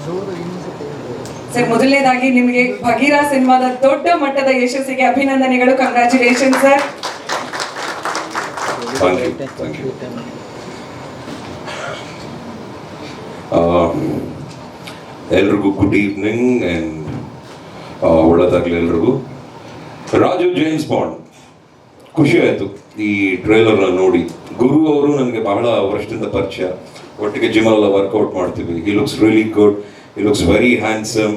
Sir, ಮೊದಲನೇದಾಗಿ ನಿಮಗೆ ಭಗೀರಾ ಸಿನಿಮಾದ ದೊಡ್ಡ ಮಟ್ಟದ ಯಶಸ್ಸಿಗೆ ಅಭಿನಂದನೆಗಳು. Congratulation sir. ಎಲ್ರಿಗೂ ಗುಡ್ ಈವ್ನಿಂಗ್ ಆ್ಯಂಡ್ ಒಳ್ಳೆದಾಗಲಿ ಎಲ್ರಿಗೂ. ರಾಜು ಜೇಮ್ಸ್ ಬಾಂಡ್ ಖುಷಿ ಆಯಿತು ಈ ಟ್ರೇಲರ್ನ ನೋಡಿ. ಗುರು ಅವರು ನನಗೆ ಬಹಳ ವರ್ಷದಿಂದ ಪರಿಚಯ, ಒಟ್ಟಿಗೆ ಜಿಮ್ಮಲ್ಲೆಲ್ಲ ವರ್ಕೌಟ್ ಮಾಡ್ತೀವಿ. He looks really good, he looks very handsome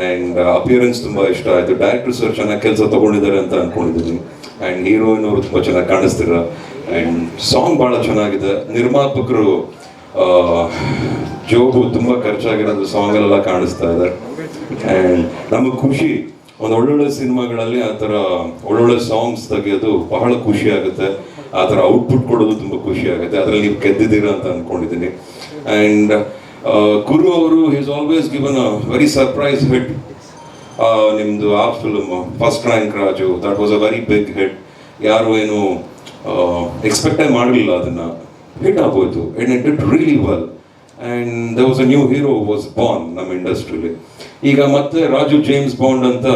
and appearance ತುಂಬ ಇಷ್ಟ ಆಯಿತು. ಡೈರೆಕ್ಟರ್ ಸರ್ ಚೆನ್ನಾಗಿ ಕೆಲಸ ತೊಗೊಂಡಿದ್ದಾರೆ ಅಂತ ಅಂದ್ಕೊಂಡಿದ್ದೀನಿ. ಆ್ಯಂಡ್ ಹೀರೋಯಿನ್ ಅವರು ತುಂಬ ಚೆನ್ನಾಗಿ ಕಾಣಿಸ್ತೀರ ಆ್ಯಂಡ್ ಸಾಂಗ್ ಭಾಳ ಚೆನ್ನಾಗಿದೆ. ನಿರ್ಮಾಪಕರು ಜೋಬು ತುಂಬ ಖರ್ಚಾಗಿರೋದು ಸಾಂಗಲ್ಲೆಲ್ಲ ಕಾಣಿಸ್ತಾ ಇದೆ. ಆ್ಯಂಡ್ ನಮಗೆ ಖುಷಿ, ಒಂದು ಒಳ್ಳೊಳ್ಳೆ ಸಿನಿಮಾಗಳಲ್ಲಿ ಆ ಥರ ಒಳ್ಳೊಳ್ಳೆ ಸಾಂಗ್ಸ್ ತೆಗೆಯೋದು ಬಹಳ ಖುಷಿ ಆಗುತ್ತೆ. ಆ ಥರ ಔಟ್ಪುಟ್ ಕೊಡೋದು ತುಂಬ ಖುಷಿ ಆಗುತ್ತೆ. ಅದರಲ್ಲಿ ನೀವು ಗೆದ್ದಿದ್ದೀರಾ ಅಂತ ಅಂದ್ಕೊಂಡಿದ್ದೀನಿ. ಆ್ಯಂಡ್ ಗುರು ಅವರು is always given a very surprise hit. ನಿಮ್ಮದು ಆ film first rank Raju, that was a very big hit. ಯಾರು ಏನು ಎಕ್ಸ್ಪೆಕ್ಟೇ ಮಾಡಲಿಲ್ಲ, ಅದನ್ನು ಹಿಟ್ ಆಗೋಯ್ತು. And it did really well and there was a new hero was born ನಮ್ಮ ಇಂಡಸ್ಟ್ರಿಲಿ. ಈಗ ಮತ್ತೆ ರಾಜು ಜೇಮ್ಸ್ ಬಾಂಡ್ ಅಂತ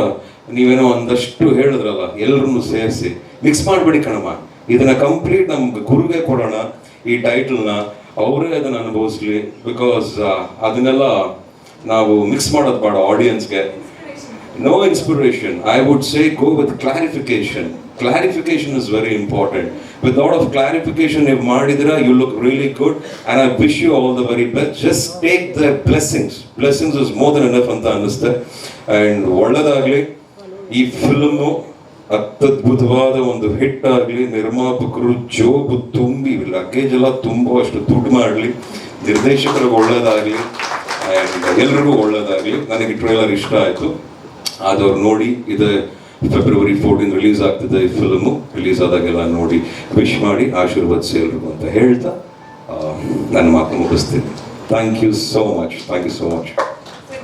ನೀವೇನೋ ಒಂದಷ್ಟು ಹೇಳಿದ್ರಲ್ಲ, ಎಲ್ಲರನ್ನು ಸೇರಿಸಿ ಮಿಕ್ಸ್ ಮಾಡಬೇಡಿ ಕಣಮ್ಮ, ಇದನ್ನ ಕಂಪ್ಲೀಟ್ ನಮ್ಗೆ ಗುರುಗೆ ಕೊಡೋಣ ಈ ಟೈಟಲ್ನ, ಅವರೇ ಅದನ್ನು ಅನುಭವಿಸ್ಲಿ. ಬಿಕಾಸ್ ಅದನ್ನೆಲ್ಲ ನಾವು ಮಿಕ್ಸ್ ಮಾಡೋದು ಬೇಡ ಆಡಿಯನ್ಸ್ಗೆ. No inspiration, I would say go with clarification. Clarification is very important. With lot of clarification if ಮಾಡಿದ್ರೆ you look really good and I wish you all the very best. Just take the blessings. Blessings is more than enough ಅಂತ ಅನ್ನಿಸುತ್ತೆ. And ಒಳ್ಳೆದಾಗಲಿ ಈ film, ಅತ್ಯದ್ಭುತವಾದ ಒಂದು hit ಆಗಲಿ. ನಿರ್ಮಾಪಕರು ಜೋಬು ತುಂಬಿ luggage ಎಲ್ಲ ತುಂಬುವಷ್ಟು ದುಡ್ಡು ಮಾಡಲಿ. ನಿರ್ದೇಶಕರಿಗೆ ಒಳ್ಳೆಯದಾಗಲಿ ಆ್ಯಂಡ್ ಎಲ್ರಿಗೂ ಒಳ್ಳೆಯದಾಗಲಿ. ನನಗೆ ಟ್ರೇಲರ್ ಇಷ್ಟ ಆಯಿತು, ಆದವ್ರು ನೋಡಿ. ಇದು ಫೆಬ್ರವರಿ 14 ರಿಲೀಸ್ ಆಗ್ತಿದೆ ಈ ಫಿಲ್ಮು. ರಿಲೀಸ್ ಆದಾಗೆಲ್ಲ ನೋಡಿ ವಿಶ್ ಮಾಡಿ ಆಶೀರ್ವದಿಸಿ ಎಲ್ರಿಗೂ ಅಂತ ಹೇಳ್ತಾ ನನ್ನ ಮಾತು ಮುಗಿಸ್ತೀನಿ. Thank you so much, thank you so much.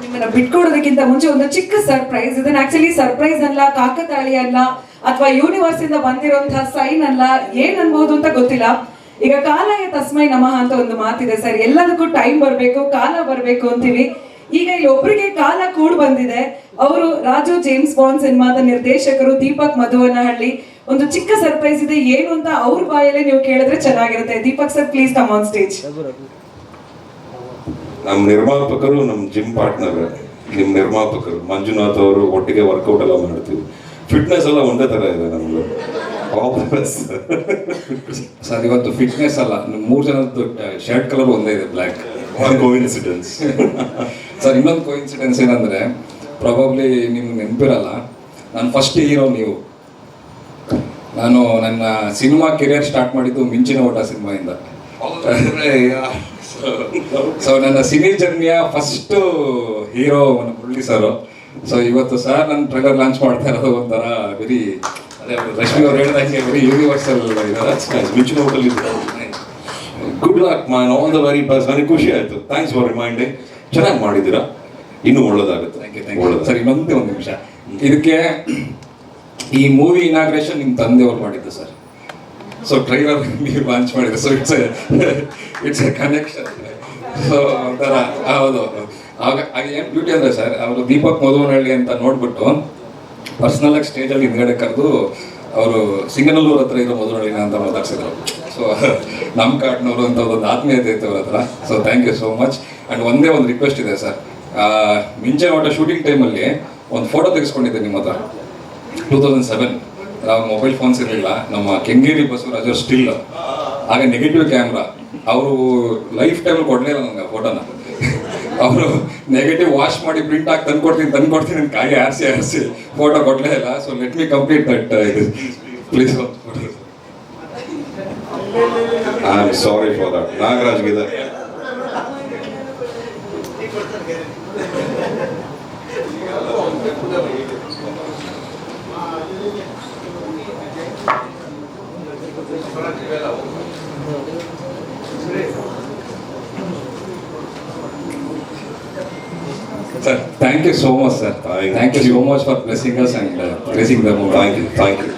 ನಿಮ್ಮನ್ನ ಬಿಟ್ಕೊಡೋದಕ್ಕಿಂತ ಮುಂಚೆ ಒಂದು ಚಿಕ್ಕ ಸರ್ಪ್ರೈಸ್. ಇದನ್ನ ಆಕ್ಚುಲಿ ಸರ್ಪ್ರೈಸ್ ಅಲ್ಲ, ಕಾಕತಾಳಿ ಅಲ್ಲ, ಅಥವಾ ಯೂನಿವರ್ಸ್ ಇಂದ ಬಂದಿರುವಂತಹ ಸೈನ್ ಅಲ್ಲ, ಏನ್ ಅನ್ಬಹುದು ಅಂತ ಗೊತ್ತಿಲ್ಲ. ಈಗ ಕಾಲಾಯ ತಸ್ಮೈ ನಮಃ ಅಂತ ಒಂದು ಮಾತಿದೆ ಸರ್. ಎಲ್ಲದಕ್ಕೂ ಟೈಮ್ ಬರಬೇಕು, ಕಾಲ ಬರಬೇಕು ಅಂತೀವಿ. ಈಗ ಇಲ್ಲಿ ಒಬ್ಬರಿಗೆ ಕಾಲ ಕೂಡ್ ಬಂದಿದೆ. ಅವರು ರಾಜು ಜೇಮ್ಸ್ ಬಾಂಡ್ ಸಿನಿಮಾದ ನಿರ್ದೇಶಕರು ದೀಪಕ್ ಮಧುವನಹಳ್ಳಿ. ಒಂದು ಚಿಕ್ಕ ಸರ್ಪ್ರೈಸ್ ಇದೆ, ಏನು ಅಂತ ಅವ್ರ ಬಾಯಲ್ಲೇ ನೀವು ಕೇಳಿದ್ರೆ ಚೆನ್ನಾಗಿರುತ್ತೆ. Deepak sir, please come on stage. ನಮ್ಮ ನಿರ್ಮಾಪಕರು, ನಮ್ಮ ಜಿಮ್ ಪಾರ್ಟ್ನರ್, ನಿಮ್ಮ ನಿರ್ಮಾಪಕರು ಮಂಜುನಾಥ್ ಅವರು, ಒಟ್ಟಿಗೆ ವರ್ಕೌಟ್ ಎಲ್ಲ ಮಾಡ್ತೀವಿ. ಫಿಟ್ನೆಸ್ ಎಲ್ಲ ಒಂದೇ ತರ ಇದೆ ನಮ್ದು. ಸರ್, ಇವತ್ತು ಫಿಟ್ನೆಸ್ ಅಲ್ಲ, 3 ಜನದ್ದು ಶರ್ಟ್ ಕಲರ್ ಒಂದೇ ಇದೆ, ಬ್ಲ್ಯಾಕ್. ಕೋಇನ್ಸಿಡೆನ್ಸ್. ಸರ್, ಇನ್ನೊಂದು ಕೋಇನ್ಸಿಡೆನ್ಸ್ ಏನಂದ್ರೆ, ಪ್ರಾಬಬ್ಲಿ ನಿಮ್ಗೆ ನೆನಪಿರಲ್ಲ, ನಾನು ಫಸ್ಟ್ ಹೀರೋ ನೀವು. ನಾನು ನನ್ನ ಸಿನಿಮಾ ಕೆರಿಯರ್ ಸ್ಟಾರ್ಟ್ ಮಾಡಿದ್ದು ಮಿಂಚಿನ ಓಟ ಸಿನಿಮಾಯಿಂದ. ಸೊ ನನ್ನ ಸಿನಿ ಜರ್ನಿಯ first hero Murali sir. So ಇವತ್ತು ಸರ್ ನನ್ನ ಟ್ರೈಲರ್ ಲಾಂಚ್ ಮಾಡ್ತಾ ಇರೋದು ಒಂಥರ ವೆರಿ, ಅದೇ ರಶ್ಮಿ ಅವ್ರು ಹೇಳಿದಂಗೆ ವೆರಿ ಯೂನಿವರ್ಸಲ್. ಮಿಂಚಿನ ಓಟಲ್ಲಿ good luck man, all the very best. ನನಗೆ ಖುಷಿ ಆಯಿತು. Thanks for reminding. ಚೆನ್ನಾಗಿ ಮಾಡಿದ್ದೀರಾ, ಇನ್ನೂ ಒಳ್ಳೇದಾಗುತ್ತೆ. ಸರ್, ಇನ್ನೊಂದೇ ಒಂದು ನಿಮಿಷ. ಇದಕ್ಕೆ ಈ ಮೂವಿ ಇನಾಗ್ರೇಷನ್ ನಿಮ್ಮ ತಂದೆಯವ್ರು ಮಾಡಿದ್ದು ಸರ್. ಸೊ ಟ್ರೈಲರ್ ನೀವು ಲಾಂಚ್ ಮಾಡಿದ್ರು. So it's A connection. So ಒಂಥರ ಹೌದು. ಆಗ ಏನು ಬ್ಯೂಟಿ ಅಂದರೆ ಸರ್, ಅವರು ದೀಪಕ್ ಮಧುವನಹಳ್ಳಿ ಅಂತ ನೋಡ್ಬಿಟ್ಟು ಪರ್ಸ್ನಲ್ ಆಗಿ ಸ್ಟೇಜಲ್ಲಿ ಹಿಂದ್ಗಡೆ ಕರೆದು ಅವರು ಸಿಂಗನಲ್ಲೂರ್ ಹತ್ರ ಇರೋ ಮಧುವನಹಳ್ಳಿನ ಅಂತ ಮಾತಾಡ್ಸಿದ್ರು. ಸೊ ನಮ್ಮ ಕಾಡ್ನವರು ಅಂತ ಒಂದು ಆತ್ಮೀಯತೆ ಇತ್ತು ಅವ್ರ ಹತ್ರ. So thank you so much. And ಒಂದೇ ಒಂದು ರಿಕ್ವೆಸ್ಟ್ ಇದೆ ಸರ್. ಮಿಂಚೆ ಓಟ ಶೂಟಿಂಗ್ ಟೈಮಲ್ಲಿ ಒಂದು ಫೋಟೋ ತೆಗೆಸ್ಕೊಂಡಿದ್ದೆ ನಿಮ್ಮ ಹತ್ರ 2007. ನಾವು ಮೊಬೈಲ್ ಫೋನ್ಸ್ ಇರಲಿಲ್ಲ. ನಮ್ಮ ಕೆಂಗೇರಿ ಬಸವರಾಜ್ ಸ್ಟಿಲ್ ಆಗ ನೆಗೆಟಿವ್ ಕ್ಯಾಮ್ರಾ. ಅವರು ಲೈಫ್ ಟೈಮಲ್ಲಿ ಕೊಡಲೇ ಇಲ್ಲ ನನಗೆ ಫೋಟೋನ. ಅವರು ನೆಗೆಟಿವ್ ವಾಶ್ ಮಾಡಿ ಪ್ರಿಂಟ್ ಆಗಿ ತಂದ್ಕೊಡ್ತೀನಿ ಅಂತ ಕಾಯಿ ಆರಿಸಿ ಫೋಟೋ ಕೊಡಲೇ ಇಲ್ಲ. So let me complete that. Please I am sorry for that. ನಾಗರಾಜ್ಗಿದೆ. Sir, thank you so much, sir. Thank you so much for blessing us and praising the movie. Thank you.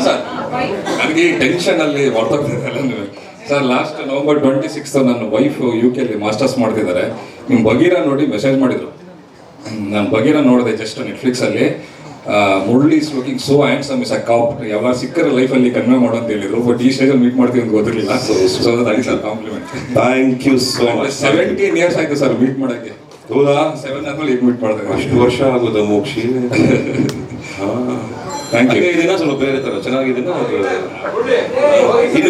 Sir, ನನಗೆ ಈ ಟೆನ್ಷನಲ್ಲಿ ಹೊರತೋಗ್ತಿದ್ದಲ್ಲ ನೀವು. Sir, last November 26 ನನ್ನ wife UK masters ಮಾಡ್ತಿದ್ದಾರೆ. ನಿಮ್ಮ ಬಗೀರ ನೋಡಿ message ಮಾಡಿದ್ರು. ನಾನು ಬಗೀರ ನೋಡಿದೆ ಜಸ್ಟ್ ನೆಟ್ಫ್ಲಿಕ್ಸಲ್ಲಿ. Murali is looking so handsome is a cop, ಯಾವಾಗ ಸಿಕ್ಕರೆ ಲೈಫಲ್ಲಿ ಕನ್ವೆ ಮಾಡೋ ಅಂತ ಹೇಳಿದ್ರು. ಬಟ್ ಈ ಸ್ಟೇಜಲ್ಲಿ ಮೀಟ್ ಮಾಡ್ತೀವಿ ಅಂತ ಗೊತ್ತಿರಲಿಲ್ಲ. So that is a compliment. Thank you so much. 17 years ಆಯ್ತು ಸರ್ ಮೀಟ್ ಮಾಡೋಕ್ಕೆ. ಹೌದಾ? 7 ಆದ್ಮೇಲೆ ಈಗ ಮೀಟ್ ಮಾಡಿದೆ. ಅಷ್ಟು ವರ್ಷ ಆಗೋದ ಮೋಕ್ಷಿ? Thank you. ಇದನ್ನ ಸ್ವಲ್ಪ ಬೇರೆ ತರ ಚೆನ್ನಾಗಿದ್ದೀನ,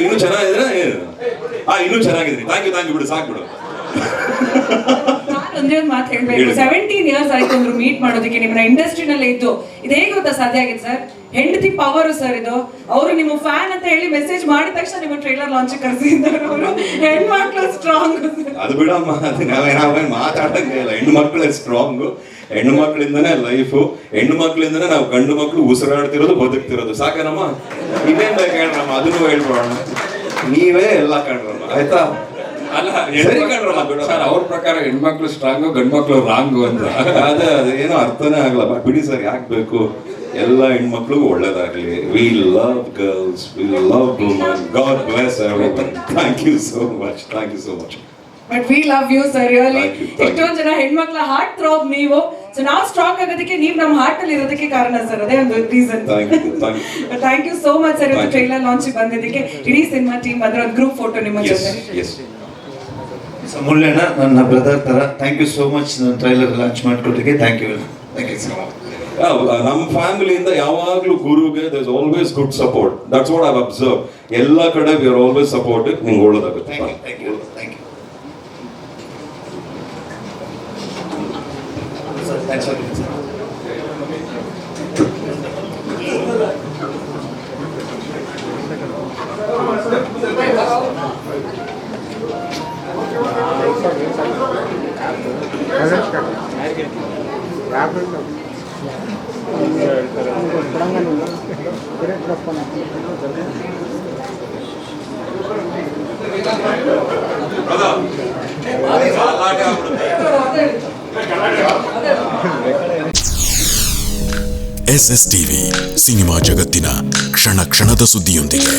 ಇನ್ನು ಚೆನ್ನಾಗಿದ್ದೀನ? ಇನ್ನೂ ಚೆನ್ನಾಗಿದ್ದೀನಿ. ಥ್ಯಾಂಕ್ ಯು ಬಿಡು, ಸಾಕು ಬಿಡು. ಒಂದೇ ಒಂದು ಮಾತು ಹೇಳ್ಬೇಕು. 17 years ಆಯ್ತು ಅಂದ್ರು ಮೀಟ್ ಮಾಡೋದಕ್ಕೆ, ನಿಮ್ಮನ್ನ ಇಂಡಸ್ಟ್ರಿನಲ್ಲೇ ಇದ್ದು ಇದು ಹೇಗೆ ಗೊತ್ತಾ ಸಾಧ್ಯ ಆಗಿದೆ ಸರ್? ಹೆಂಡತಿ ಪವರ್ ಸರ್ ಇದು. ಅವರು ನಿಮ್ಮ ಫ್ಯಾನ್ ಅಂತ ಹೇಳಿ ಮೆಸೇಜ್ ಮಾಡಿದ ತಕ್ಷಣ ನಿಮ್ಮ ಟ್ರೈಲರ್ ಲಾಂಚ್ ಕರೆಸಿದ್ದಾರೆ. ಅವರು ಹೆಣ್ಮಕ್ಳು ಸ್ಟ್ರಾಂಗ್. ಅದು ಬಿಡಮ್ಮ, ಅದು ನಾವೇನು ಮಾತಾಡಂಗೆ ಇಲ್ಲ. ಹೆಣ್ಣು ಮಕ್ಕಳೇ ಸ್ಟ್ರಾಂಗು, ಹೆಣ್ಣು ಮಕ್ಕಳಿಂದನೇ ಲೈಫು, ಹೆಣ್ಣು ಮಕ್ಕಳಿಂದನೇ ನಾವು ಗಂಡು ಮಕ್ಕಳು ಉಸಿರಾಡ್ತಿರೋದು, ಬದುಕ್ತಿರೋದು. ಸಾಕೇನಮ್ಮ? ಇನ್ನೇನ್ ಬೇಕು ಹೇಳ್ರಮ್ಮ? ಅದನ್ನು ಹೇಳ್ಬೋಣ. ನೀವೇ ಎಲ್ಲ ಕಂಡ್ರಮ್ಮ, ಆಯ್ತಾ? ಅಲ್ಲ ಸರಿ ಕಂಡ್ರಲ್ಲ ಬಿಡು. ಸರ್ ಅವ್ರ ಪ್ರಕಾರ ಹೆಣ್ಮಕ್ಳು ಸ್ಟ್ರಾಂಗು, ಗಂಡು ಮಕ್ಳು ರಾಂಗು ಅಂತ. ಅದೇನೋ ಅರ್ಥನೇ ಆಗಲ್ಲ. ಬಿಡಿ ಸರ್, ಯಾಕೆ ಬೇಕು? ಎಲ್ಲ ಹೆಣ್ಮಕ್ಳಿಗೂ ಒಳ್ಳೇದಾಗ್ಲಿ. We love girls, we love woman. God bless everyone. Thank you so much. But we love you sir, really. Thank you. ಎಷ್ಟೊಂದು ಜನ ಹೆಣ್ಮಕ್ಳ ಹಾರ್ಟ್ ಥ್ರೋಬ್ ನೀವು. ಸೊ ನಾವು ಸ್ಟ್ರಾಂಗ್ ಆಗೋದಕ್ಕೆ ನೀವು ನಮ್ಮ ಹಾರ್ಟ್ ಅಲ್ಲಿ ಇರೋದಕ್ಕೆ ಕಾರಣ ಸರ್. ಅದೇ ಒಂದು reason. Thank you so much sir. ಇವತ್ತು ಟ್ರೈಲರ್ ಲಾಂಚ್ ಬಂದಿದ್ದಕ್ಕೆ ಇಡೀ ಸಿನಿಮಾ ಟೀಮ್ ಅದರ ಒಂದು ಗ್ರೂಪ್ ಫೋಟೋ ನಿಮ್ಮ ಜೊತೆ. ಮುಳ್ಳಣ್ಣ ನನ್ನ ಬ್ರದರ್ ತರ. ಥ್ಯಾಂಕ್ ಯು ಸೋ ಮಚ್ ನನ್ನ ಟ್ರೈಲರ್ ಲಾಂಚ್ ಮಾಡಿಕೊಟ್ಟಿಗೆ. Thank you so much. ನಮ್ಮ ಫ್ಯಾಮಿಲಿಯಿಂದ ಯಾವಾಗ್ಲೂ ಗುರುಗೆ there is always good support. That's what I have observe. ಎಲ್ಲ ಕಡೆ ವಿ ಆರ್ ಆಲ್ವೇಸ್ ಸಪೋರ್ಟಿವ್. ನಿಮ್ಗೆ ಒಳ್ಳೇದಾಗುತ್ತೆ. Thank you. Thanks for it, sir. SS TV cinema ಜಗತ್ತಿನ ಕ್ಷಣ ಕ್ಷಣದ ಸುದ್ದಿಯೊಂದಿಗೆ.